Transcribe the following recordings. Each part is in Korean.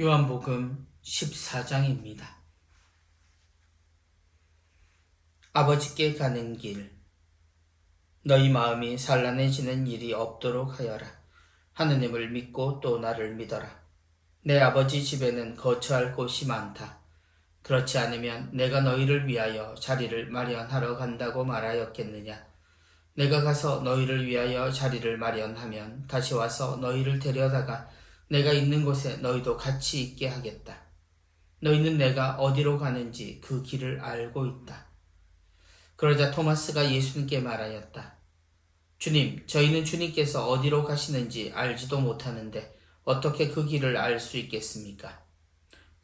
요한복음 14장입니다. 아버지께 가는 길. 너희 마음이 산란해지는 일이 없도록 하여라. 하느님을 믿고 또 나를 믿어라. 내 아버지 집에는 거처할 곳이 많다. 그렇지 않으면 내가 너희를 위하여 자리를 마련하러 간다고 말하였겠느냐. 내가 가서 너희를 위하여 자리를 마련하면 다시 와서 너희를 데려다가 내가 있는 곳에 너희도 같이 있게 하겠다. 너희는 내가 어디로 가는지 그 길을 알고 있다. 그러자 토마스가 예수님께 말하였다. 주님, 저희는 주님께서 어디로 가시는지 알지도 못하는데 어떻게 그 길을 알 수 있겠습니까?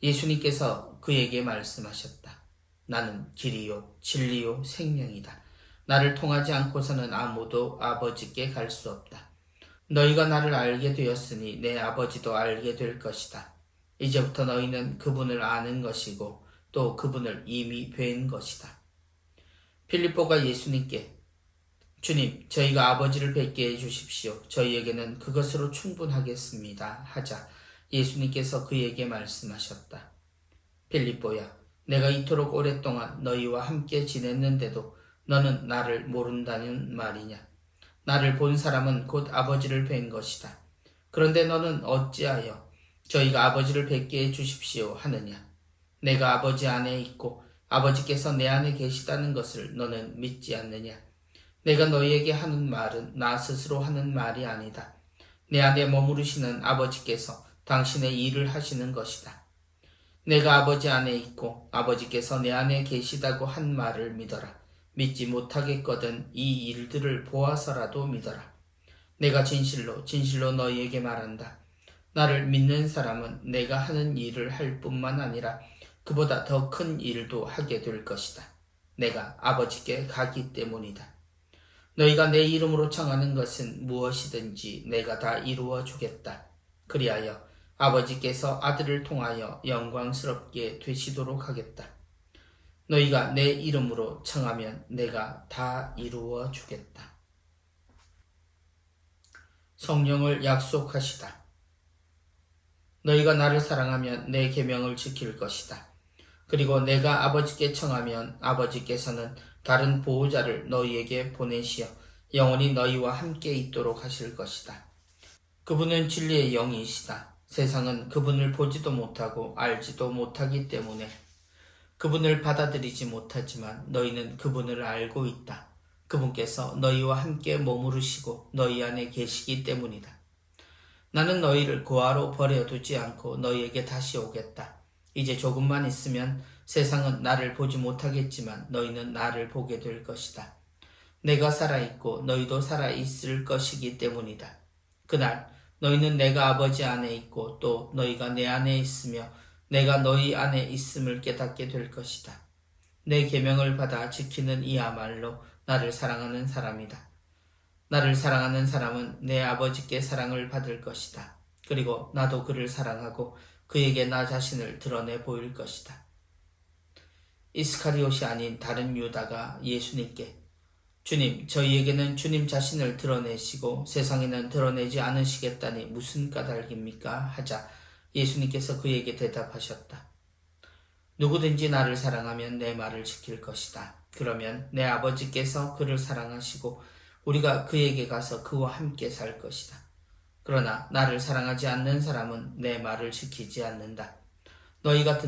예수님께서 그에게 말씀하셨다. 나는 길이요, 진리요, 생명이다. 나를 통하지 않고서는 아무도 아버지께 갈 수 없다. 너희가 나를 알게 되었으니 내 아버지도 알게 될 것이다. 이제부터 너희는 그분을 아는 것이고 또 그분을 이미 뵌 것이다. 필립보가 예수님께 주님, 저희가 아버지를 뵙게 해주십시오. 저희에게는 그것으로 충분하겠습니다. 하자 예수님께서 그에게 말씀하셨다. 필립보야, 내가 이토록 오랫동안 너희와 함께 지냈는데도 너는 나를 모른다는 말이냐? 나를 본 사람은 곧 아버지를 뵌 것이다. 그런데 너는 어찌하여 저희가 아버지를 뵙게 해주십시오 하느냐? 내가 아버지 안에 있고 아버지께서 내 안에 계시다는 것을 너는 믿지 않느냐? 내가 너희에게 하는 말은 나 스스로 하는 말이 아니다. 내 안에 머무르시는 아버지께서 당신의 일을 하시는 것이다. 내가 아버지 안에 있고 아버지께서 내 안에 계시다고 한 말을 믿어라. 믿지 못하겠거든 이 일들을 보아서라도 믿어라. 내가 진실로 진실로 너희에게 말한다. 나를 믿는 사람은 내가 하는 일을 할 뿐만 아니라 그보다 더 큰 일도 하게 될 것이다. 내가 아버지께 가기 때문이다. 너희가 내 이름으로 청하는 것은 무엇이든지 내가 다 이루어 주겠다. 그리하여 아버지께서 아들을 통하여 영광스럽게 되시도록 하겠다. 너희가 내 이름으로 청하면 내가 다 이루어 주겠다. 성령을 약속하시다. 너희가 나를 사랑하면 내 계명을 지킬 것이다. 그리고 내가 아버지께 청하면 아버지께서는 다른 보호자를 너희에게 보내시어 영원히 너희와 함께 있도록 하실 것이다. 그분은 진리의 영이시다. 세상은 그분을 보지도 못하고 알지도 못하기 때문에 그분을 받아들이지 못하지만 너희는 그분을 알고 있다. 그분께서 너희와 함께 머무르시고 너희 안에 계시기 때문이다. 나는 너희를 고아로 버려두지 않고 너희에게 다시 오겠다. 이제 조금만 있으면 세상은 나를 보지 못하겠지만 너희는 나를 보게 될 것이다. 내가 살아있고 너희도 살아있을 것이기 때문이다. 그날 너희는 내가 아버지 안에 있고 또 너희가 내 안에 있으며 내가 너희 안에 있음을 깨닫게 될 것이다. 내 계명을 받아 지키는 이야말로 나를 사랑하는 사람이다. 나를 사랑하는 사람은 내 아버지께 사랑을 받을 것이다. 그리고 나도 그를 사랑하고 그에게 나 자신을 드러내 보일 것이다. 이스카리옷이 아닌 다른 유다가 예수님께 주님, 저희에게는 주님 자신을 드러내시고 세상에는 드러내지 않으시겠다니 무슨 까닭입니까? 하자 예수님께서 그에게 대답하셨다. 누구든지 나를 사랑하면 내 말을 지킬 것이다. 그러면 내 아버지께서 그를 사랑하시고 우리가 그에게 가서 그와 함께 살 것이다. 그러나 나를 사랑하지 않는 사람은 내 말을 지키지 않는다. 너희가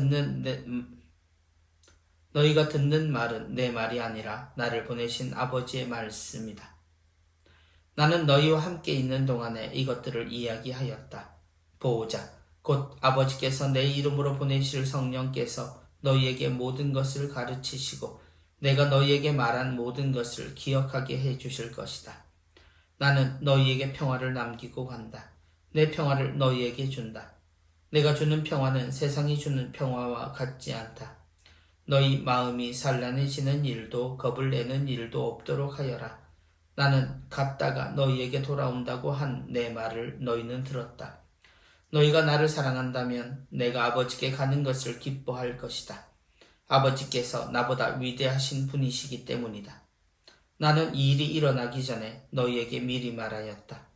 듣는 말은 내 말이 아니라 나를 보내신 아버지의 말씀이다. 나는 너희와 함께 있는 동안에 이것들을 이야기하였다. 보호자, 곧 아버지께서 내 이름으로 보내실 성령께서 너희에게 모든 것을 가르치시고 내가 너희에게 말한 모든 것을 기억하게 해주실 것이다. 나는 너희에게 평화를 남기고 간다. 내 평화를 너희에게 준다. 내가 주는 평화는 세상이 주는 평화와 같지 않다. 너희 마음이 산란해지는 일도 겁을 내는 일도 없도록 하여라. 나는 갔다가 너희에게 돌아온다고 한 내 말을 너희는 들었다. 너희가 나를 사랑한다면 내가 아버지께 가는 것을 기뻐할 것이다. 아버지께서 나보다 위대하신 분이시기 때문이다. 나는 이 일이 일어나기 전에 너희에게 미리 말하였다.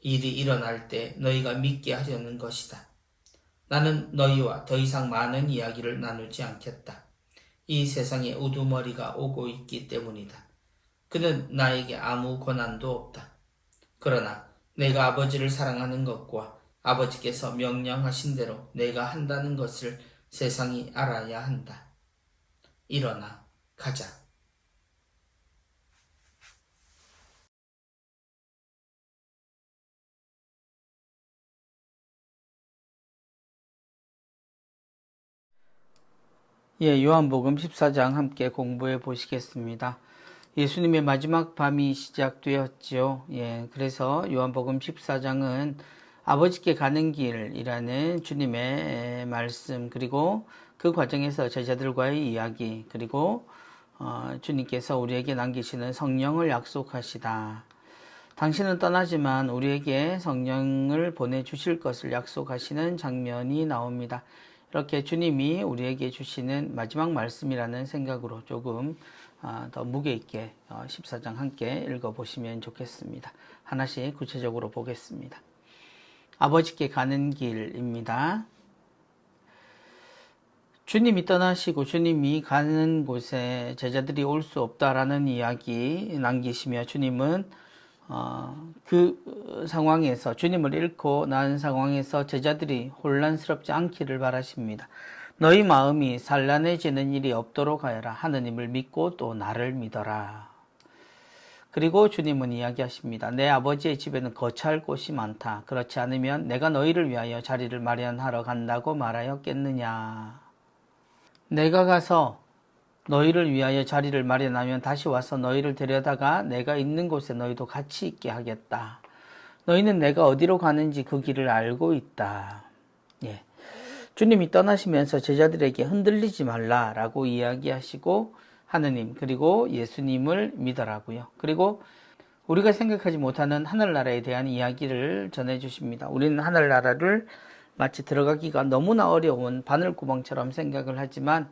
이 일이 일어날 때 너희가 믿게 하려는 것이다. 나는 너희와 더 이상 많은 이야기를 나누지 않겠다. 이 세상에 우두머리가 오고 있기 때문이다. 그는 나에게 아무 권한도 없다. 그러나 내가 아버지를 사랑하는 것과 아버지께서 명령하신 대로 내가 한다는 것을 세상이 알아야 한다. 일어나 가자. 요한복음 14장 함께 공부해 보시겠습니다. 예수님의 마지막 밤이 시작되었지요. 그래서 요한복음 14장은 아버지께 가는 길이라는 주님의 말씀, 그리고 그 과정에서 제자들과의 이야기, 그리고 주님께서 우리에게 남기시는 성령을 약속하시다. 당신은 떠나지만 우리에게 성령을 보내주실 것을 약속하시는 장면이 나옵니다. 이렇게 주님이 우리에게 주시는 마지막 말씀이라는 생각으로 조금 더 무게 있게 14장 함께 읽어보시면 좋겠습니다. 하나씩 구체적으로 보겠습니다. 아버지께 가는 길입니다. 주님이 떠나시고 주님이 가는 곳에 제자들이 올 수 없다라는 이야기 남기시며, 주님은 그 상황에서, 주님을 잃고 난 상황에서 제자들이 혼란스럽지 않기를 바라십니다. 너희 마음이 산란해지는 일이 없도록 하여라. 하느님을 믿고 또 나를 믿어라. 그리고 주님은 이야기하십니다. 내 아버지의 집에는 거처할 곳이 많다. 그렇지 않으면 내가 너희를 위하여 자리를 마련하러 간다고 말하였겠느냐. 내가 가서 너희를 위하여 자리를 마련하면 다시 와서 너희를 데려다가 내가 있는 곳에 너희도 같이 있게 하겠다. 너희는 내가 어디로 가는지 그 길을 알고 있다. 주님이 떠나시면서 제자들에게 흔들리지 말라라고 이야기하시고, 하느님 그리고 예수님을 믿으라고요. 그리고 우리가 생각하지 못하는 하늘나라에 대한 이야기를 전해주십니다. 우리는 하늘나라를 마치 들어가기가 너무나 어려운 바늘구멍처럼 생각을 하지만,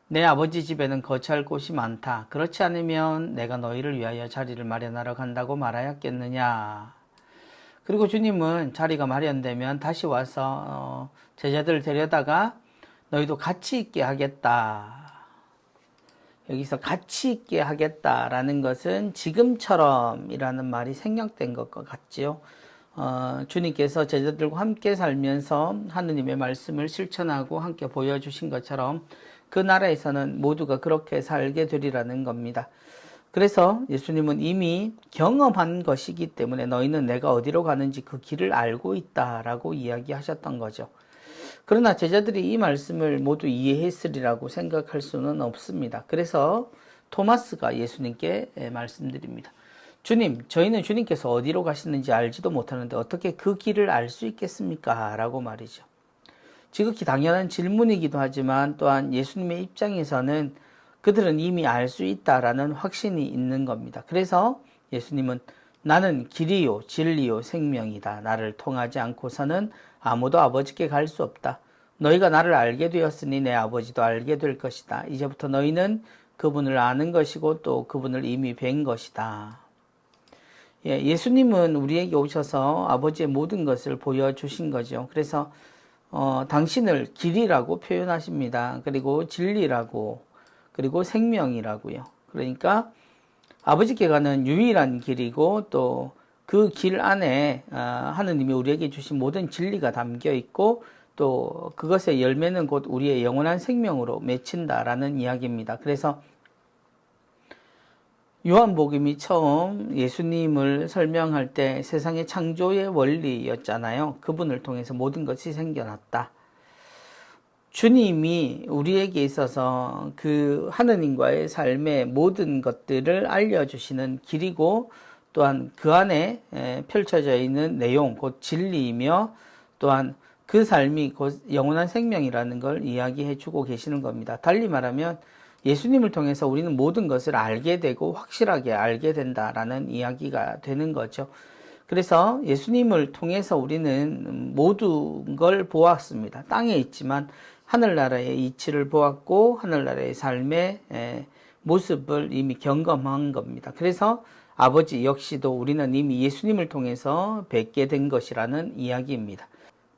내 아버지 집에는 거처할 곳이 많다. 그렇지 않으면 내가 너희를 위하여 자리를 마련하러 간다고 말하였겠느냐. 그리고 주님은 자리가 마련되면 다시 와서 제자들을 데려다가 너희도 같이 있게 하겠다. 여기서 같이 있게 하겠다라는 것은 지금처럼이라는 말이 생략된 것과 같지요. 주님께서 제자들과 함께 살면서 하느님의 말씀을 실천하고 함께 보여주신 것처럼 그 나라에서는 모두가 그렇게 살게 되리라는 겁니다. 그래서 예수님은 이미 경험한 것이기 때문에 너희는 내가 어디로 가는지 그 길을 알고 있다라고 이야기하셨던 거죠. 그러나 제자들이 이 말씀을 모두 이해했으리라고 생각할 수는 없습니다. 그래서 토마스가 예수님께 말씀드립니다. 주님, 저희는 주님께서 어디로 가시는지 알지도 못하는데 어떻게 그 길을 알 수 있겠습니까? 라고 말이죠. 지극히 당연한 질문이기도 하지만 또한 예수님의 입장에서는 그들은 이미 알 수 있다라는 확신이 있는 겁니다. 그래서 예수님은 나는 길이요 진리요 생명이다. 나를 통하지 않고서는 아무도 아버지께 갈 수 없다. 너희가 나를 알게 되었으니 내 아버지도 알게 될 것이다. 이제부터 너희는 그분을 아는 것이고 또 그분을 이미 뵌 것이다. 예수님은 우리에게 오셔서 아버지의 모든 것을 보여주신 거죠. 그래서 당신을 길이라고 표현하십니다. 그리고 진리라고, 그리고 생명이라고요. 그러니까 아버지께 가는 유일한 길이고 또 그 길 안에 하느님이 우리에게 주신 모든 진리가 담겨 있고 또 그것의 열매는 곧 우리의 영원한 생명으로 맺힌다라는 이야기입니다. 그래서 요한복음이 처음 예수님을 설명할 때 세상의 창조의 원리였잖아요. 그분을 통해서 모든 것이 생겨났다. 주님이 우리에게 있어서 그 하느님과의 삶의 모든 것들을 알려주시는 길이고 또한 그 안에 펼쳐져 있는 내용, 곧 진리이며 또한 그 삶이 곧 영원한 생명이라는 걸 이야기해 주고 계시는 겁니다. 달리 말하면 예수님을 통해서 우리는 모든 것을 알게 되고 확실하게 알게 된다라는 이야기가 되는 거죠. 그래서 예수님을 통해서 우리는 모든 걸 보았습니다. 땅에 있지만 하늘나라의 이치를 보았고 하늘나라의 삶의 모습을 이미 경험한 겁니다. 그래서 아버지 역시도 우리는 이미 예수님을 통해서 뵙게 된 것이라는 이야기입니다.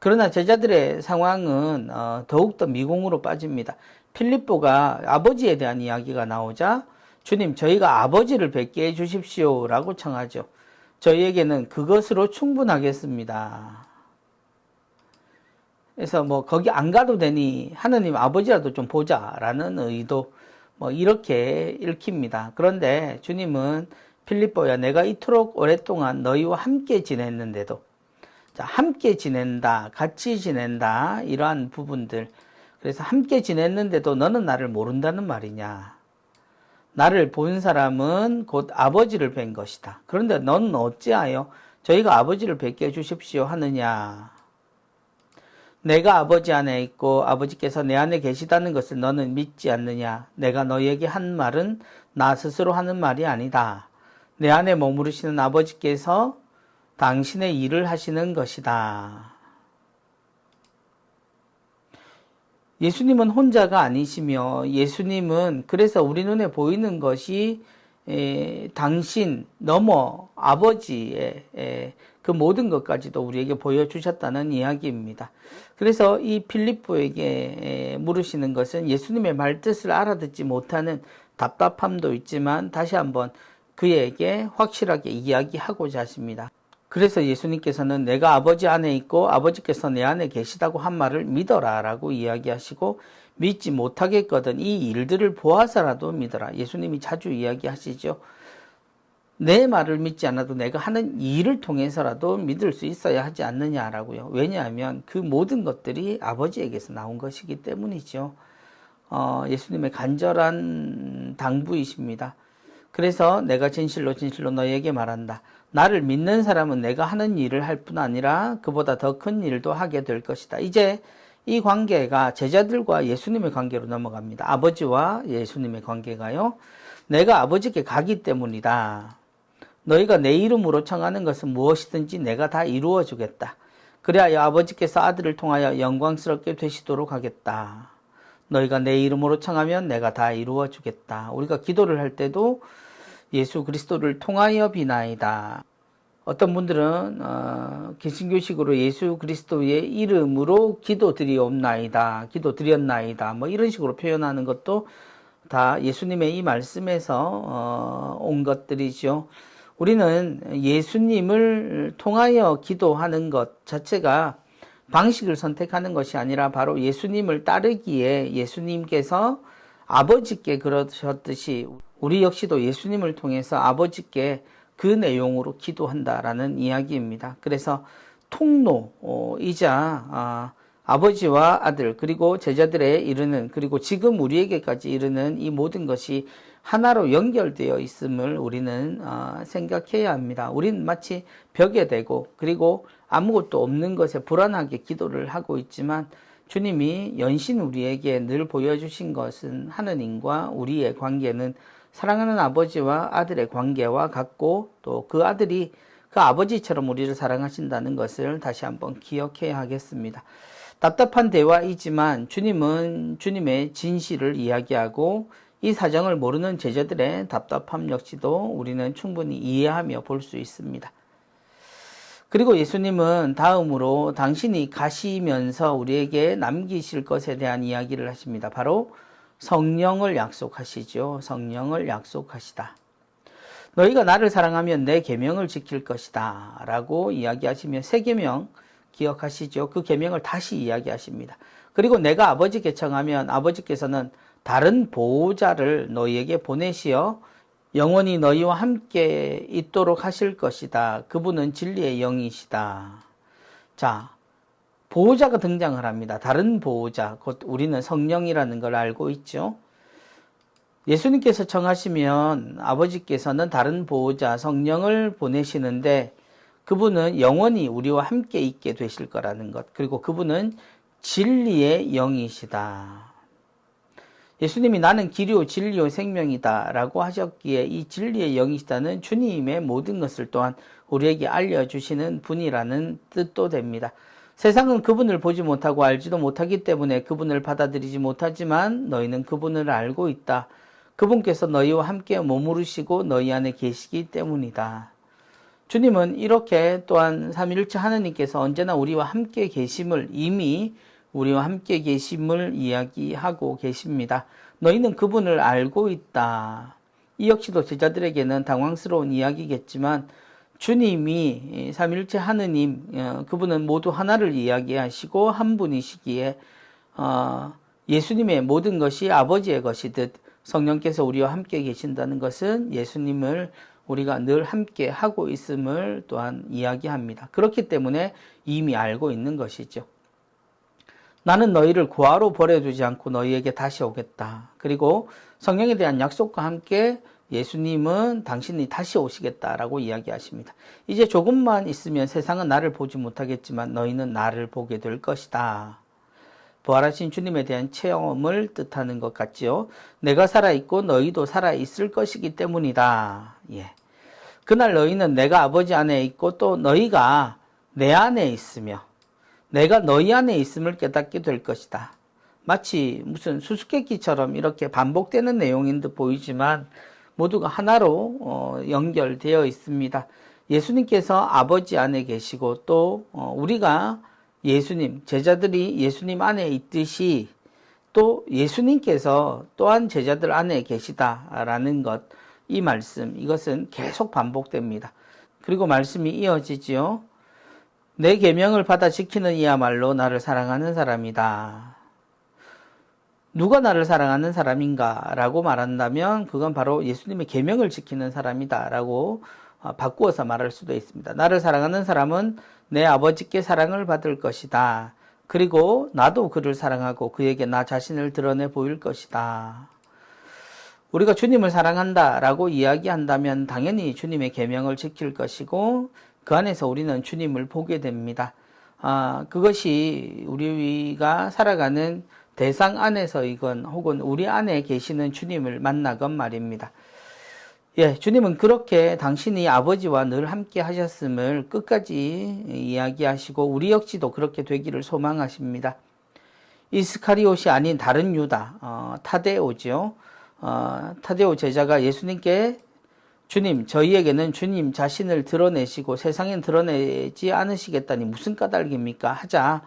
그러나 제자들의 상황은 더욱더 미궁으로 빠집니다. 필립보가 아버지에 대한 이야기가 나오자 주님, 저희가 아버지를 뵙게 해주십시오 라고 청하죠. 저희에게는 그것으로 충분하겠습니다. 그래서 거기 안 가도 되니 하느님 아버지라도 좀 보자 라는 의도, 이렇게 읽힙니다. 그런데 주님은 필립보야, 내가 이토록 오랫동안 너희와 함께 지냈는데도, 자, 함께 지낸다, 같이 지낸다, 이러한 부분들. 그래서 함께 지냈는데도 너는 나를 모른다는 말이냐. 나를 본 사람은 곧 아버지를 뵌 것이다. 그런데 너는 어찌하여 저희가 아버지를 뵙게 해주십시오 하느냐. 내가 아버지 안에 있고 아버지께서 내 안에 계시다는 것을 너는 믿지 않느냐. 내가 너희에게 한 말은 나 스스로 하는 말이 아니다. 내 안에 머무르시는 아버지께서 당신의 일을 하시는 것이다. 예수님은 혼자가 아니시며 예수님은 그래서 우리 눈에 보이는 것이 당신 넘어 아버지의 그 모든 것까지도 우리에게 보여주셨다는 이야기입니다. 그래서 이 필립보에게 물으시는 것은 예수님의 말뜻을 알아듣지 못하는 답답함도 있지만 다시 한번 그에게 확실하게 이야기하고자 하십니다. 그래서 예수님께서는 내가 아버지 안에 있고 아버지께서 내 안에 계시다고 한 말을 믿어라 라고 이야기하시고 믿지 못하겠거든 이 일들을 보아서라도 믿어라. 예수님이 자주 이야기하시죠. 내 말을 믿지 않아도 내가 하는 일을 통해서라도 믿을 수 있어야 하지 않느냐라고요. 왜냐하면 그 모든 것들이 아버지에게서 나온 것이기 때문이죠. 예수님의 간절한 당부이십니다. 그래서 내가 진실로 진실로 너희에게 말한다. 나를 믿는 사람은 내가 하는 일을 할 뿐 아니라 그보다 더 큰 일도 하게 될 것이다. 이제 이 관계가 제자들과 예수님의 관계로 넘어갑니다. 아버지와 예수님의 관계가요. 내가 아버지께 가기 때문이다. 너희가 내 이름으로 청하는 것은 무엇이든지 내가 다 이루어 주겠다. 그래야 아버지께서 아들을 통하여 영광스럽게 되시도록 하겠다. 너희가 내 이름으로 청하면 내가 다 이루어 주겠다. 우리가 기도를 할 때도 예수 그리스도를 통하여 비나이다. 어떤 분들은 개신교식으로 예수 그리스도의 이름으로 기도드리옵나이다, 기도드렸나이다, 이런 식으로 표현하는 것도 다 예수님의 이 말씀에서 온 것들이죠. 우리는 예수님을 통하여 기도하는 것 자체가 방식을 선택하는 것이 아니라 바로 예수님을 따르기에 예수님께서 아버지께 그러셨듯이 우리 역시도 예수님을 통해서 아버지께 그 내용으로 기도한다라는 이야기입니다. 그래서 통로이자 아버지와 아들 그리고 제자들에 이르는 그리고 지금 우리에게까지 이르는 이 모든 것이 하나로 연결되어 있음을 우리는 생각해야 합니다. 우리는 마치 벽에 대고 그리고 아무것도 없는 것에 불안하게 기도를 하고 있지만 주님이 연신 우리에게 늘 보여주신 것은 하느님과 우리의 관계는 사랑하는 아버지와 아들의 관계와 같고 또 그 아들이 그 아버지처럼 우리를 사랑하신다는 것을 다시 한번 기억해야 하겠습니다. 답답한 대화이지만 주님은 주님의 진실을 이야기하고 이 사정을 모르는 제자들의 답답함 역시도 우리는 충분히 이해하며 볼 수 있습니다. 그리고 예수님은 다음으로 당신이 가시면서 우리에게 남기실 것에 대한 이야기를 하십니다. 바로 성령을 약속하시죠. 성령을 약속하시다. 너희가 나를 사랑하면 내 계명을 지킬 것이다 라고 이야기하시며 새 계명 기억하시죠. 그 계명을 다시 이야기하십니다. 그리고 내가 아버지께 청하면 아버지께서는 다른 보호자를 너희에게 보내시어 영원히 너희와 함께 있도록 하실 것이다. 그분은 진리의 영이시다. 자, 보호자가 등장을 합니다. 다른 보호자, 곧 우리는 성령이라는 걸 알고 있죠. 예수님께서 청하시면 아버지께서는 다른 보호자, 성령을 보내시는데 그분은 영원히 우리와 함께 있게 되실 거라는 것. 그리고 그분은 진리의 영이시다. 예수님이 나는 길이요 진리요 생명이다 라고 하셨기에 이 진리의 영이시다는 주님의 모든 것을 또한 우리에게 알려주시는 분이라는 뜻도 됩니다. 세상은 그분을 보지 못하고 알지도 못하기 때문에 그분을 받아들이지 못하지만 너희는 그분을 알고 있다. 그분께서 너희와 함께 머무르시고 너희 안에 계시기 때문이다. 주님은 이렇게 또한 삼위일체 하느님께서 언제나 우리와 함께 계심을 이미 우리와 함께 계심을 이야기하고 계십니다. 너희는 그분을 알고 있다. 이 역시도 제자들에게는 당황스러운 이야기겠지만 주님이 삼위일체 하느님, 그분은 모두 하나를 이야기하시고 한 분이시기에 예수님의 모든 것이 아버지의 것이듯 성령께서 우리와 함께 계신다는 것은 예수님을 우리가 늘 함께 하고 있음을 또한 이야기합니다. 그렇기 때문에 이미 알고 있는 것이죠. 나는 너희를 고아로 버려두지 않고 너희에게 다시 오겠다. 그리고 성령에 대한 약속과 함께 예수님은 당신이 다시 오시겠다라고 이야기하십니다. 이제 조금만 있으면 세상은 나를 보지 못하겠지만 너희는 나를 보게 될 것이다. 부활하신 주님에 대한 체험을 뜻하는 것 같지요. 내가 살아있고 너희도 살아있을 것이기 때문이다. 예. 그날 너희는 내가 아버지 안에 있고 또 너희가 내 안에 있으며 내가 너희 안에 있음을 깨닫게 될 것이다. 마치 무슨 수수께끼처럼 이렇게 반복되는 내용인 듯 보이지만 모두가 하나로 연결되어 있습니다. 예수님께서 아버지 안에 계시고 또 우리가 예수님, 제자들이 예수님 안에 있듯이 또 예수님께서 또한 제자들 안에 계시다라는 것, 이 말씀, 이것은 계속 반복됩니다. 그리고 말씀이 이어지지요. 내 계명을 받아 지키는 이야말로 나를 사랑하는 사람이다. 누가 나를 사랑하는 사람인가 라고 말한다면 그건 바로 예수님의 계명을 지키는 사람이다 라고 바꾸어서 말할 수도 있습니다. 나를 사랑하는 사람은 내 아버지께 사랑을 받을 것이다. 그리고 나도 그를 사랑하고 그에게 나 자신을 드러내 보일 것이다. 우리가 주님을 사랑한다 라고 이야기한다면 당연히 주님의 계명을 지킬 것이고 그 안에서 우리는 주님을 보게 됩니다. 그것이 우리가 살아가는 대상 안에서이건 혹은 우리 안에 계시는 주님을 만나건 말입니다. 예, 주님은 그렇게 당신이 아버지와 늘 함께 하셨음을 끝까지 이야기하시고 우리 역시도 그렇게 되기를 소망하십니다. 이스카리옷이 아닌 다른 유다, 타데오죠. 타데오 제자가 예수님께 주님, 저희에게는 주님 자신을 드러내시고 세상엔 드러내지 않으시겠다니 무슨 까닭입니까? 하자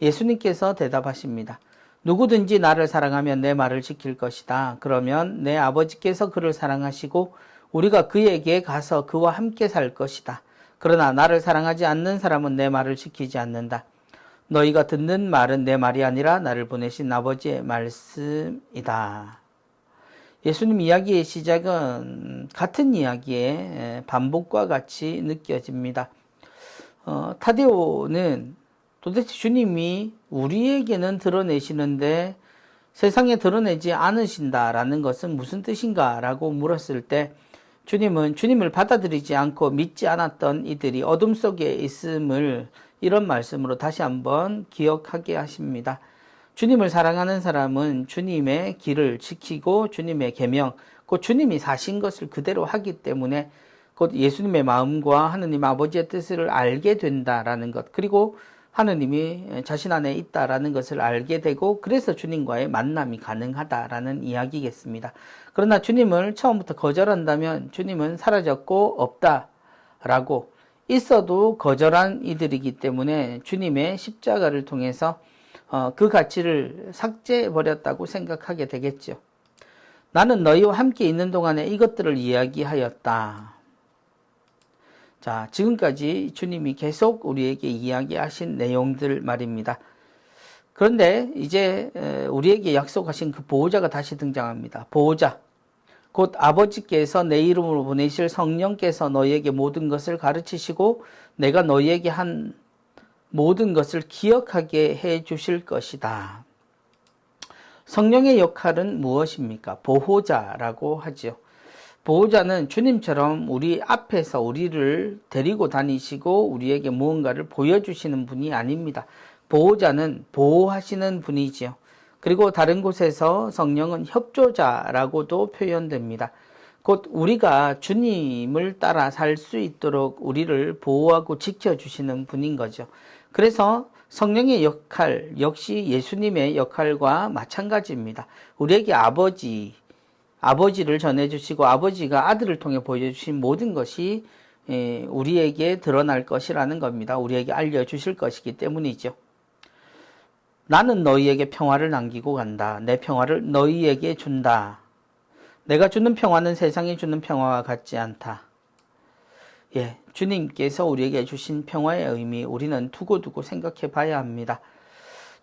예수님께서 대답하십니다. 누구든지 나를 사랑하면 내 말을 지킬 것이다. 그러면 내 아버지께서 그를 사랑하시고 우리가 그에게 가서 그와 함께 살 것이다. 그러나 나를 사랑하지 않는 사람은 내 말을 지키지 않는다. 너희가 듣는 말은 내 말이 아니라 나를 보내신 아버지의 말씀이다. 예수님 이야기의 시작은 같은 이야기의 반복과 같이 느껴집니다. 타데오는 도대체 주님이 우리에게는 드러내시는데 세상에 드러내지 않으신다라는 것은 무슨 뜻인가 라고 물었을 때 주님은 주님을 받아들이지 않고 믿지 않았던 이들이 어둠 속에 있음을 이런 말씀으로 다시 한번 기억하게 하십니다. 주님을 사랑하는 사람은 주님의 길을 지키고 주님의 계명, 곧 주님이 사신 것을 그대로 하기 때문에 곧 예수님의 마음과 하느님 아버지의 뜻을 알게 된다라는 것, 그리고 하느님이 자신 안에 있다라는 것을 알게 되고 그래서 주님과의 만남이 가능하다라는 이야기겠습니다. 그러나 주님을 처음부터 거절한다면 주님은 사라졌고 없다라고 있어도 거절한 이들이기 때문에 주님의 십자가를 통해서 그 가치를 삭제해버렸다고 생각하게 되겠죠. 나는 너희와 함께 있는 동안에 이것들을 이야기하였다. 자, 지금까지 주님이 계속 우리에게 이야기하신 내용들 말입니다. 그런데 이제 우리에게 약속하신 그 보호자가 다시 등장합니다. 보호자, 곧 아버지께서 내 이름으로 보내실 성령께서 너희에게 모든 것을 가르치시고 내가 너희에게 한 모든 것을 기억하게 해 주실 것이다. 성령의 역할은 무엇입니까? 보호자라고 하죠. 보호자는 주님처럼 우리 앞에서 우리를 데리고 다니시고 우리에게 무언가를 보여주시는 분이 아닙니다. 보호자는 보호하시는 분이지요. 그리고 다른 곳에서 성령은 협조자라고도 표현됩니다. 곧 우리가 주님을 따라 살 수 있도록 우리를 보호하고 지켜주시는 분인 거죠. 그래서 성령의 역할 역시 예수님의 역할과 마찬가지입니다. 우리에게 아버지를 전해주시고 아버지가 아들을 통해 보여주신 모든 것이 우리에게 드러날 것이라는 겁니다. 우리에게 알려주실 것이기 때문이죠. 나는 너희에게 평화를 남기고 간다. 내 평화를 너희에게 준다. 내가 주는 평화는 세상이 주는 평화와 같지 않다. 주님께서 우리에게 주신 평화의 의미, 우리는 두고두고 생각해 봐야 합니다.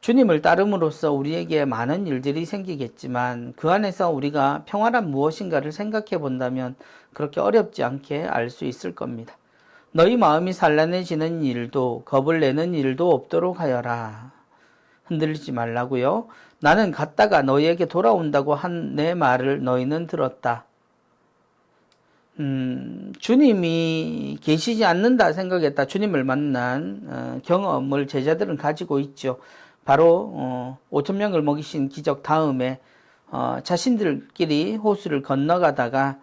주님을 따름으로써 우리에게 많은 일들이 생기겠지만 그 안에서 우리가 평화란 무엇인가를 생각해 본다면 그렇게 어렵지 않게 알 수 있을 겁니다. 너희 마음이 산란해지는 일도 겁을 내는 일도 없도록 하여라. 흔들리지 말라고요. 나는 갔다가 너희에게 돌아온다고 한 내 말을 너희는 들었다. 주님이 계시지 않는다 생각했다. 주님을 만난 경험을 제자들은 가지고 있죠. 바로 5,000명을 먹이신 기적 다음에 자신들끼리 호수를 건너가다가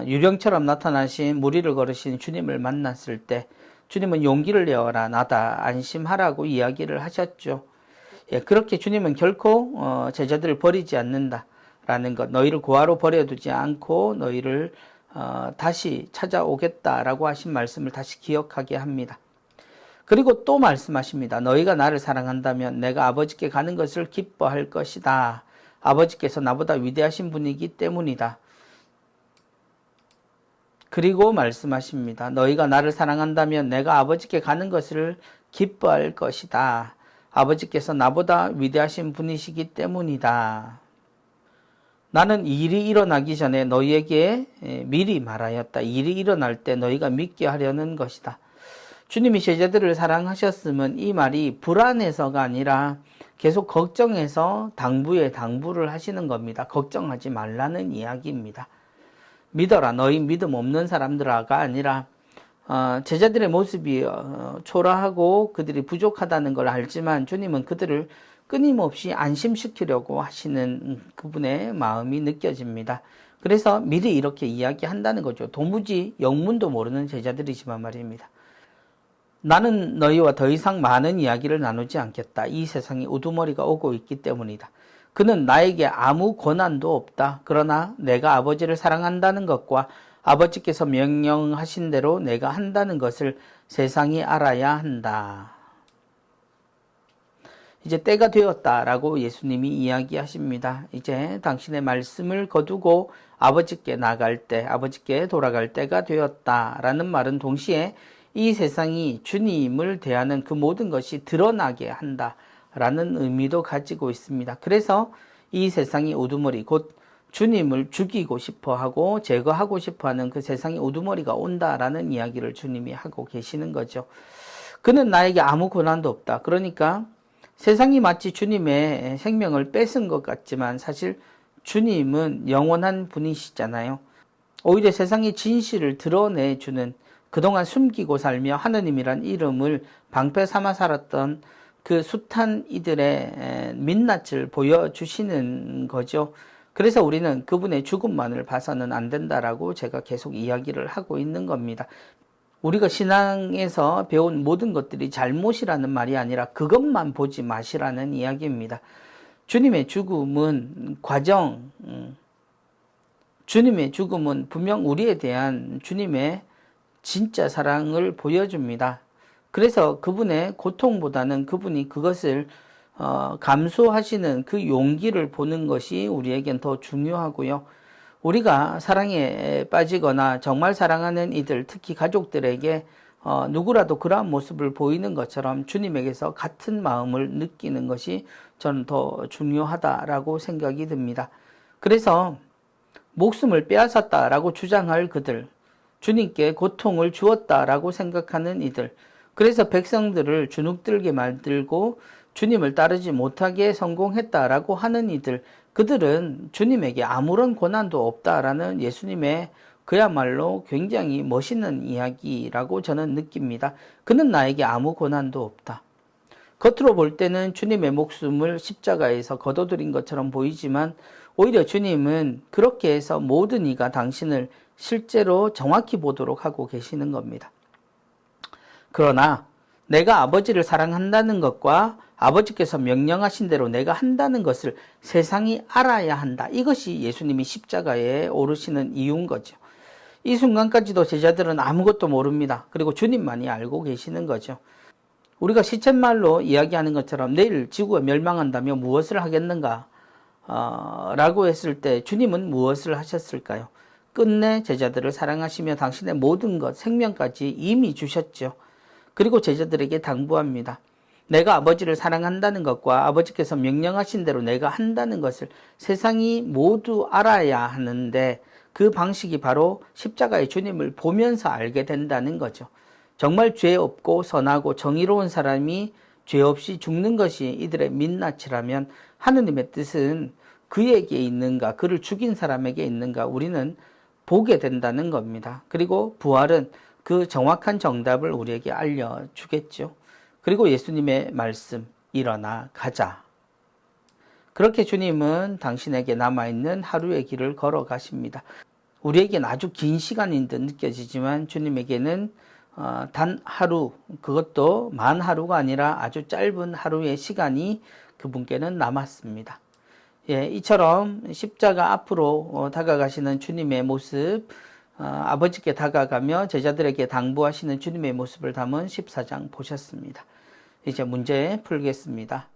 유령처럼 나타나신 무리를 걸으신 주님을 만났을 때 주님은 용기를 내어라, 나다, 안심하라고 이야기를 하셨죠. 그렇게 주님은 결코 제자들을 버리지 않는다라는 것, 너희를 고아로 버려두지 않고 너희를 다시 찾아오겠다라고 하신 말씀을 다시 기억하게 합니다. 그리고 또 말씀하십니다. 너희가 나를 사랑한다면 내가 아버지께 가는 것을 기뻐할 것이다. 아버지께서 나보다 위대하신 분이기 때문이다. 그리고 말씀하십니다. 너희가 나를 사랑한다면 내가 아버지께 가는 것을 기뻐할 것이다. 아버지께서 나보다 위대하신 분이시기 때문이다. 나는 일이 일어나기 전에 너희에게 미리 말하였다. 일이 일어날 때 너희가 믿게 하려는 것이다. 주님이 제자들을 사랑하셨으면 이 말이 불안해서가 아니라 계속 걱정해서 당부에 당부를 하시는 겁니다. 걱정하지 말라는 이야기입니다. 믿어라, 너희 믿음 없는 사람들아가 아니라 제자들의 모습이 초라하고 그들이 부족하다는 걸 알지만 주님은 그들을 끊임없이 안심시키려고 하시는 그분의 마음이 느껴집니다. 그래서 미리 이렇게 이야기한다는 거죠. 도무지 영문도 모르는 제자들이지만 말입니다. 나는 너희와 더 이상 많은 이야기를 나누지 않겠다. 이 세상에 우두머리가 오고 있기 때문이다. 그는 나에게 아무 권한도 없다. 그러나 내가 아버지를 사랑한다는 것과 아버지께서 명령하신 대로 내가 한다는 것을 세상이 알아야 한다. 이제 때가 되었다라고 예수님이 이야기하십니다. 이제 당신의 말씀을 거두고 아버지께 나갈 때, 아버지께 돌아갈 때가 되었다라는 말은 동시에 이 세상이 주님을 대하는 그 모든 것이 드러나게 한다라는 의미도 가지고 있습니다. 그래서 이 세상이 우두머리, 곧 주님을 죽이고 싶어하고 제거하고 싶어하는 그 세상의 우두머리가 온다라는 이야기를 주님이 하고 계시는 거죠. 그는 나에게 아무 권한도 없다. 그러니까 세상이 마치 주님의 생명을 뺏은 것 같지만 사실 주님은 영원한 분이시잖아요. 오히려 세상의 진실을 드러내주는, 그동안 숨기고 살며 하느님이란 이름을 방패 삼아 살았던 그 숱한 이들의 민낯을 보여주시는 거죠. 그래서 우리는 그분의 죽음만을 봐서는 안 된다라고 제가 계속 이야기를 하고 있는 겁니다. 우리가 신앙에서 배운 모든 것들이 잘못이라는 말이 아니라 그것만 보지 마시라는 이야기입니다. 주님의 죽음은 과정, 주님의 죽음은 분명 우리에 대한 주님의 진짜 사랑을 보여줍니다. 그래서 그분의 고통보다는 그분이 그것을 감수하시는 그 용기를 보는 것이 우리에겐 더 중요하고요. 우리가 사랑에 빠지거나 정말 사랑하는 이들, 특히 가족들에게 누구라도 그러한 모습을 보이는 것처럼 주님에게서 같은 마음을 느끼는 것이 저는 더 중요하다라고 생각이 듭니다. 그래서 목숨을 빼앗았다라고 주장할 그들, 주님께 고통을 주었다라고 생각하는 이들, 그래서 백성들을 주눅들게 만들고 주님을 따르지 못하게 성공했다라고 하는 이들, 그들은 주님에게 아무런 권한도 없다라는 예수님의 그야말로 굉장히 멋있는 이야기라고 저는 느낍니다. 그는 나에게 아무 권한도 없다. 겉으로 볼 때는 주님의 목숨을 십자가에서 거둬들인 것처럼 보이지만 오히려 주님은 그렇게 해서 모든 이가 당신을 실제로 정확히 보도록 하고 계시는 겁니다. 그러나 내가 아버지를 사랑한다는 것과 아버지께서 명령하신 대로 내가 한다는 것을 세상이 알아야 한다. 이것이 예수님이 십자가에 오르시는 이유인 거죠. 이 순간까지도 제자들은 아무것도 모릅니다. 그리고 주님만이 알고 계시는 거죠. 우리가 시쳇말로 이야기하는 것처럼 내일 지구가 멸망한다면 무엇을 하겠는가? 라고 했을 때 주님은 무엇을 하셨을까요? 끝내 제자들을 사랑하시며 당신의 모든 것, 생명까지 이미 주셨죠. 그리고 제자들에게 당부합니다. 내가 아버지를 사랑한다는 것과 아버지께서 명령하신 대로 내가 한다는 것을 세상이 모두 알아야 하는데 그 방식이 바로 십자가의 주님을 보면서 알게 된다는 거죠. 정말 죄 없고 선하고 정의로운 사람이 죄 없이 죽는 것이 이들의 민낯이라면 하느님의 뜻은 그에게 있는가, 그를 죽인 사람에게 있는가 우리는 보게 된다는 겁니다. 그리고 부활은 그 정확한 정답을 우리에게 알려주겠죠. 그리고 예수님의 말씀, 일어나 가자. 그렇게 주님은 당신에게 남아있는 하루의 길을 걸어가십니다. 우리에겐 아주 긴 시간인 듯 느껴지지만 주님에게는 단 하루, 그것도 만 하루가 아니라 아주 짧은 하루의 시간이 그분께는 남았습니다. 예, 이처럼 십자가 앞으로 다가가시는 주님의 모습, 아버지께 다가가며 제자들에게 당부하시는 주님의 모습을 담은 14장 보셨습니다. 이제 문제 풀겠습니다.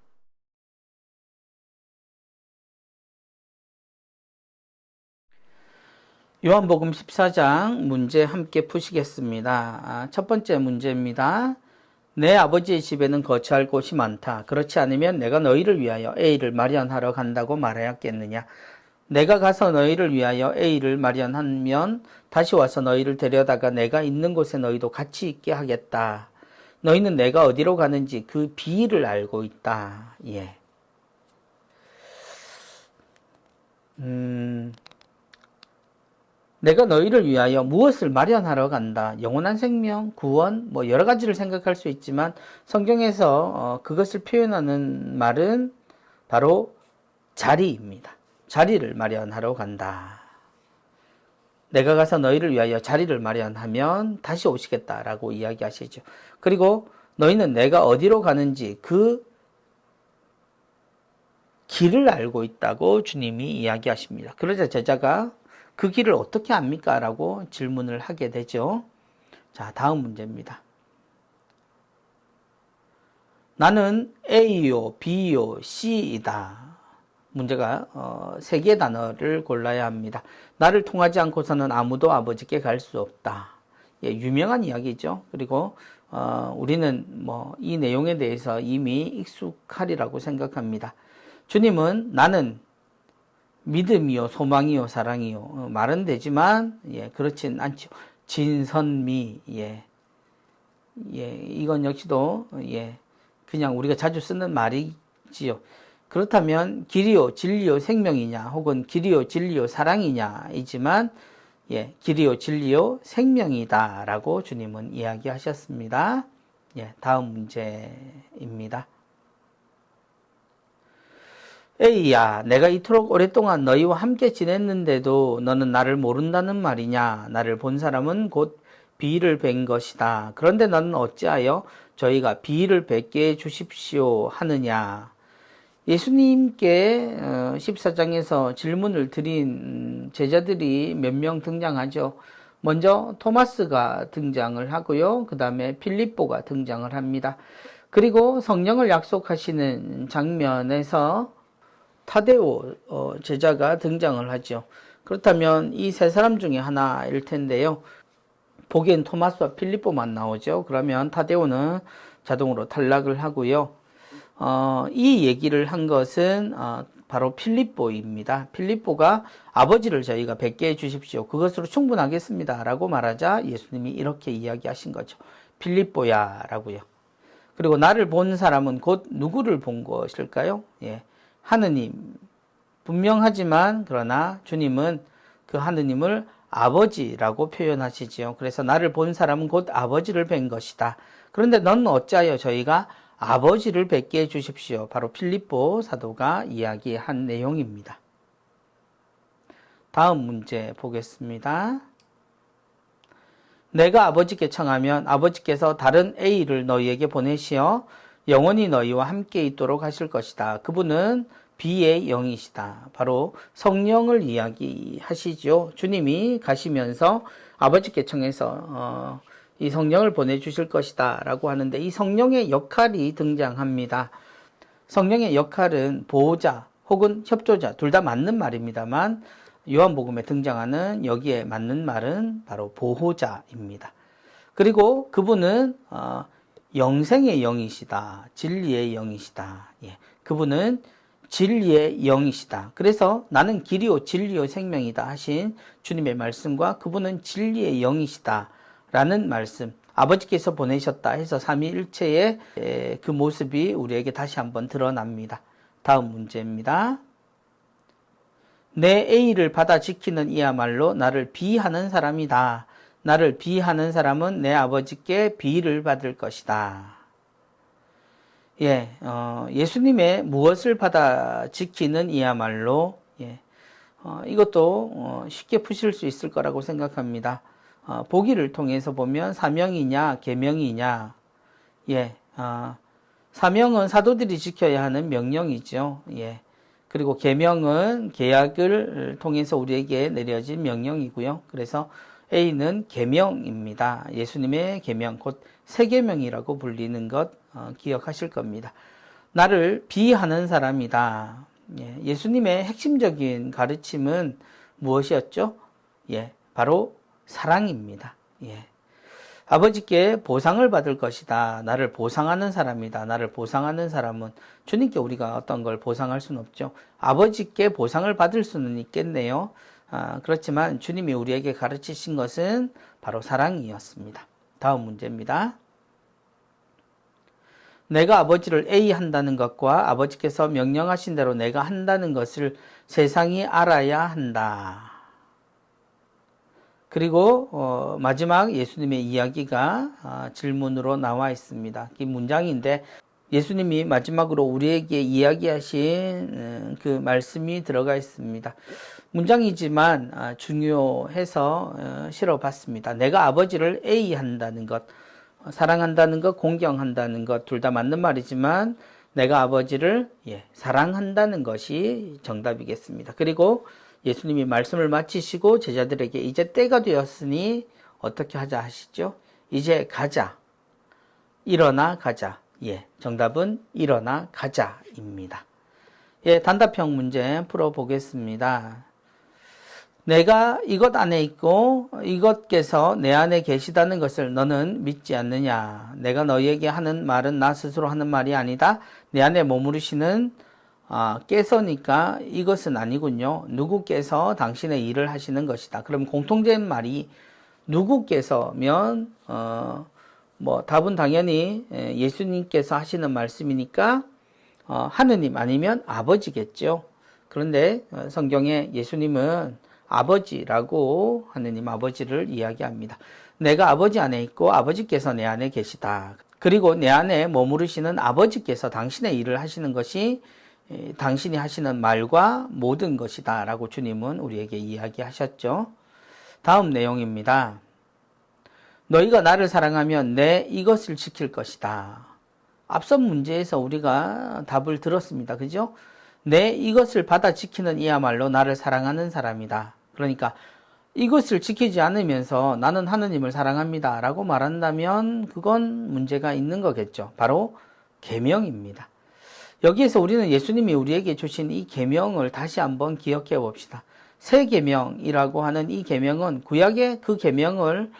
요한복음 14장 문제 함께 푸시겠습니다. 첫 번째 문제입니다. 내 아버지의 집에는 거처할 곳이 많다. 그렇지 않으면 내가 너희를 위하여 A를 마련하러 간다고 말하였겠느냐. 내가 가서 너희를 위하여 A를 마련하면 다시 와서 너희를 데려다가 내가 있는 곳에 너희도 같이 있게 하겠다. 너희는 내가 어디로 가는지 그 비를 알고 있다. 예. 내가 너희를 위하여 무엇을 마련하러 간다. 영원한 생명, 구원, 여러 가지를 생각할 수 있지만 성경에서 그것을 표현하는 말은 바로 자리입니다. 자리를 마련하러 간다. 내가 가서 너희를 위하여 자리를 마련하면 다시 오시겠다라고 이야기하시죠. 그리고 너희는 내가 어디로 가는지 그 길을 알고 있다고 주님이 이야기하십니다. 그러자 제자가 그 길을 어떻게 압니까? 라고 질문을 하게 되죠. 자, 다음 문제입니다. 나는 A요, B요, C이다. 문제가 세 개의 단어를 골라야 합니다. 나를 통하지 않고서는 아무도 아버지께 갈 수 없다. 예, 유명한 이야기죠. 그리고 우리는 이 내용에 대해서 이미 익숙하리라고 생각합니다. 주님은 나는 믿음이요, 소망이요, 사랑이요. 말은 되지만, 그렇진 않죠. 진선미, 이건 역시도, 그냥 우리가 자주 쓰는 말이지요. 그렇다면, 길이요, 진리요, 생명이냐, 혹은 길이요, 진리요, 사랑이냐, 이지만, 길이요, 진리요, 생명이다. 라고 주님은 이야기하셨습니다. 다음 문제입니다. A야, 내가 이토록 오랫동안 너희와 함께 지냈는데도 너는 나를 모른다는 말이냐? 나를 본 사람은 곧 B를 뵌 것이다. 그런데 너는 어찌하여 저희가 B를 뵙게 해 주십시오 하느냐? 예수님께 14장에서 질문을 드린 제자들이 몇 명 등장하죠. 먼저 토마스가 등장을 하고요. 그 다음에 필립보가 등장을 합니다. 그리고 성령을 약속하시는 장면에서 타데오 제자가 등장을 하죠. 그렇다면 이 세 사람 중에 하나일 텐데요. 보기엔 토마스와 필립보만 나오죠. 그러면 타데오는 자동으로 탈락을 하고요. 이 얘기를 한 것은 바로 필립보입니다. 필립보가 아버지를 저희가 뵙게 해주십시오. 그것으로 충분하겠습니다. 라고 말하자 예수님이 이렇게 이야기하신 거죠. 필립보야 라고요. 그리고 나를 본 사람은 곧 누구를 본 것일까요? 하느님. 분명하지만 그러나 주님은 그 하느님을 아버지라고 표현하시지요. 그래서 나를 본 사람은 곧 아버지를 뵌 것이다. 그런데 너는 어찌하여 저희가 아버지를 뵙게 해주십시오. 바로 필립보 사도가 이야기한 내용입니다. 다음 문제 보겠습니다. 내가 아버지께 청하면 아버지께서 다른 A를 너희에게 보내시어 영원히 너희와 함께 있도록 하실 것이다. 그분은 B의 영이시다. 바로 성령을 이야기하시죠. 주님이 가시면서 아버지께 청해서 이 성령을 보내주실 것이다 라고 하는데, 이 성령의 역할이 등장합니다. 성령의 역할은 보호자 혹은 협조자, 둘 다 맞는 말입니다만, 요한복음에 등장하는 여기에 맞는 말은 바로 보호자입니다. 그리고 그분은 영생의 영이시다, 진리의 영이시다. 예, 그분은 진리의 영이시다. 그래서 나는 길이요 진리요 생명이다 하신 주님의 말씀과 그분은 진리의 영이시다 라는 말씀, 아버지께서 보내셨다 해서 삼위일체의 그 모습이 우리에게 다시 한번 드러납니다. 다음 문제입니다. 내 A를 받아 지키는 이야말로 나를 비하는 사람이다. 나를 비하는 사람은 내 아버지께 비를 받을 것이다. 예, 예수님의 무엇을 받아 지키는 이야말로, 예, 이것도 쉽게 푸실 수 있을 거라고 생각합니다. 보기를 통해서 보면 사명이냐 계명이냐, 예, 사명은 사도들이 지켜야 하는 명령이죠. 예, 그리고 계명은 계약을 통해서 우리에게 내려진 명령이고요. 그래서 A는 계명입니다. 예수님의 계명, 곧 세계명이라고 불리는 것 기억하실 겁니다. 나를 비하는 사람이다. 예, 예수님의 핵심적인 가르침은 무엇이었죠? 예, 바로 사랑입니다. 예. 아버지께 보상을 받을 것이다. 나를 보상하는 사람이다. 나를 보상하는 사람은 주님께 우리가 어떤 걸 보상할 수는 없죠. 아버지께 보상을 받을 수는 있겠네요. 그렇지만 주님이 우리에게 가르치신 것은 바로 사랑이었습니다. 다음 문제입니다. 내가 아버지를 A 한다는 것과 아버지께서 명령하신 대로 내가 한다는 것을 세상이 알아야 한다. 그리고 마지막 예수님의 이야기가 질문으로 나와 있습니다. 이 문장인데 예수님이 마지막으로 우리에게 이야기하신 그 말씀이 들어가 있습니다. 문장이지만 중요해서 실어봤습니다. 내가 아버지를 A 한다는 것, 사랑한다는 것, 공경한다는 것, 둘 다 맞는 말이지만 내가 아버지를 사랑한다는 것이 정답이겠습니다. 그리고 예수님이 말씀을 마치시고 제자들에게 이제 때가 되었으니 어떻게 하자 하시죠? 이제 가자. 일어나 가자. 예, 정답은 일어나 가자입니다. 예, 단답형 문제 풀어보겠습니다. 내가 이것 안에 있고 이것께서 내 안에 계시다는 것을 너는 믿지 않느냐? 내가 너희에게 하는 말은 나 스스로 하는 말이 아니다. 내 안에 머무르시는 께서니까 이것은 아니군요. 누구께서 당신의 일을 하시는 것이다. 그럼 공통된 말이 누구께서면 답은 당연히 예수님께서 하시는 말씀이니까 하느님 아니면 아버지겠죠. 그런데 성경에 예수님은 아버지라고 하느님 아버지를 이야기합니다. 내가 아버지 안에 있고 아버지께서 내 안에 계시다. 그리고 내 안에 머무르시는 아버지께서 당신의 일을 하시는 것이 당신이 하시는 말과 모든 것이다 라고 주님은 우리에게 이야기하셨죠. 다음 내용입니다. 너희가 나를 사랑하면 내 이것을 지킬 것이다. 앞선 문제에서 우리가 답을 들었습니다. 그죠? 내 이것을 받아 지키는 이야말로 나를 사랑하는 사람이다. 그러니까 이것을 지키지 않으면서 나는 하느님을 사랑합니다 라고 말한다면 그건 문제가 있는 거겠죠. 바로 계명입니다. 여기에서 우리는 예수님이 우리에게 주신 이 계명을 다시 한번 기억해 봅시다. 새 계명이라고 하는 이 계명은 구약의 그 계명을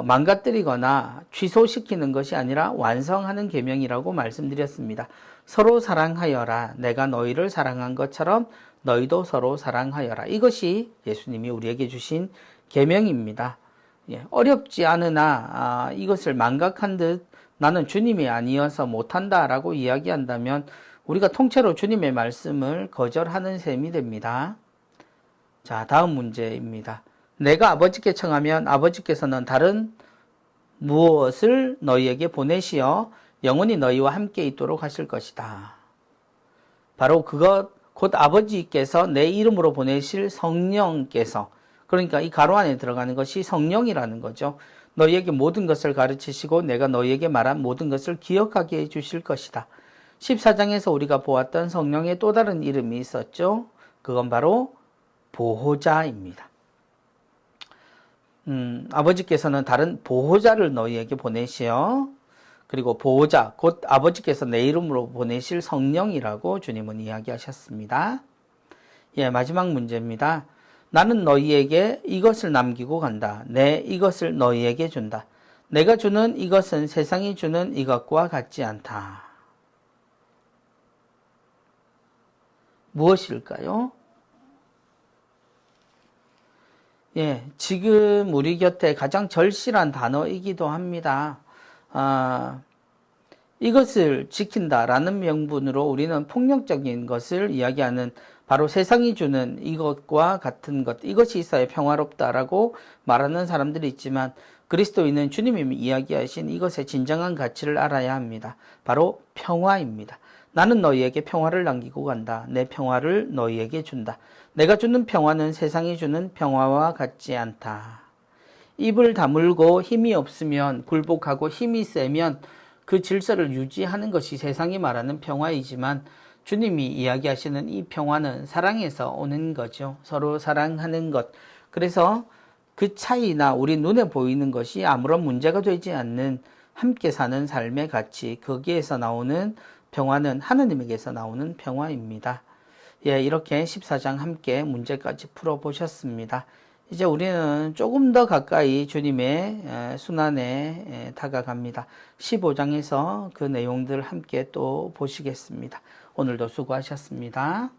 망가뜨리거나 취소시키는 것이 아니라 완성하는 계명이라고 말씀드렸습니다. 서로 사랑하여라. 내가 너희를 사랑한 것처럼 너희도 서로 사랑하여라. 이것이 예수님이 우리에게 주신 계명입니다. 어렵지 않으나 이것을 망각한 듯 나는 주님이 아니어서 못한다 라고 이야기한다면 우리가 통째로 주님의 말씀을 거절하는 셈이 됩니다. 자, 다음 문제입니다. 내가 아버지께 청하면 아버지께서는 다른 무엇을 너희에게 보내시어 영원히 너희와 함께 있도록 하실 것이다. 바로 그것 곧 아버지께서 내 이름으로 보내실 성령께서, 그러니까 이 가로 안에 들어가는 것이 성령이라는 거죠. 너희에게 모든 것을 가르치시고 내가 너희에게 말한 모든 것을 기억하게 해 주실 것이다. 14장에서 우리가 보았던 성령의 또 다른 이름이 있었죠. 그건 바로 보호자입니다. 아버지께서는 다른 보호자를 너희에게 보내시어 그리고 보호자, 곧 아버지께서 내 이름으로 보내실 성령이라고 주님은 이야기하셨습니다. 예, 마지막 문제입니다. 나는 너희에게 이것을 남기고 간다. 내 이것을 너희에게 준다. 내가 주는 이것은 세상이 주는 이것과 같지 않다. 무엇일까요? 예, 지금 우리 곁에 가장 절실한 단어이기도 합니다. 이것을 지킨다라는 명분으로 우리는 폭력적인 것을 이야기하는 바로 세상이 주는 이것과 같은 것, 이것이 있어야 평화롭다라고 말하는 사람들이 있지만 그리스도인은 주님이 이야기하신 이것의 진정한 가치를 알아야 합니다. 바로 평화입니다. 나는 너희에게 평화를 남기고 간다. 내 평화를 너희에게 준다. 내가 주는 평화는 세상이 주는 평화와 같지 않다. 입을 다물고 힘이 없으면 굴복하고 힘이 세면 그 질서를 유지하는 것이 세상이 말하는 평화이지만 주님이 이야기하시는 이 평화는 사랑에서 오는 거죠. 서로 사랑하는 것. 그래서 그 차이나 우리 눈에 보이는 것이 아무런 문제가 되지 않는 함께 사는 삶의 가치, 거기에서 나오는 평화는 하느님에게서 나오는 평화입니다. 예, 이렇게 14장 함께 문제까지 풀어보셨습니다. 이제 우리는 조금 더 가까이 주님의 순환에 다가갑니다. 15장에서 그 내용들 함께 또 보시겠습니다. 오늘도 수고하셨습니다.